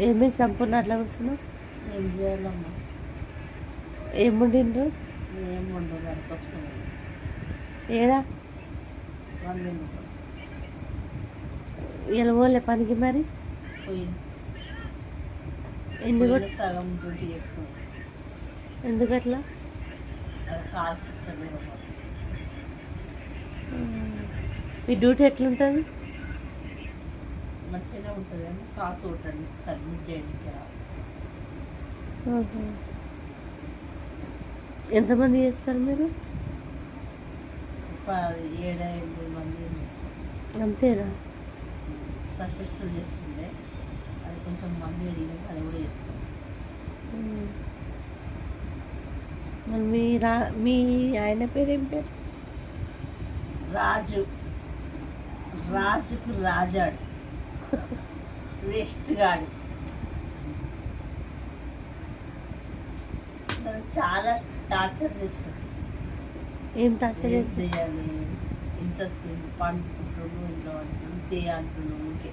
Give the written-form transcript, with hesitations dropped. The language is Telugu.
ఏమేమి సంపూర్ణ అట్లా వస్తున్నావు? ఏం చేయాలమ్మా? ఏం వండిండ్రు? ఏం వండదు అనిపించుకున్నాను. ఏడా వండింది ఇలా పోలే పనికి మరి? పోయి ఎన్ని సగం డ్యూటీ చేసుకున్నాను. ఎందుకట్లా? అది కాల్స్ ఇస్తాను. మీ డ్యూటీ ఎట్లుంటుంది? మంచిగానే ఉంటుంది కానీ కాల్స్ కొట్టండి సబ్మిట్ చేయడానికి రాదు. ఎంతమంది చేస్తారు మీరు? 7-8 మంది చేస్తాం. అంతేనా? సక్సెస్ఫుల్ చేస్తుండే అది కొంచెం మంది పెరిగినాక అది కూడా చేస్తాం. మరి మీ ఆయన పేరు ఏం పేరు? రాజుకు రాజాడు వేస్ట్ గాడు. చాలా టార్చర్ చేస్తాడు. ఏం టార్చర్ చేయాలి? ఇంత పండుకుంటున్నాడు, ఇంట్లో అంతే అంటున్నాడు. ఓకే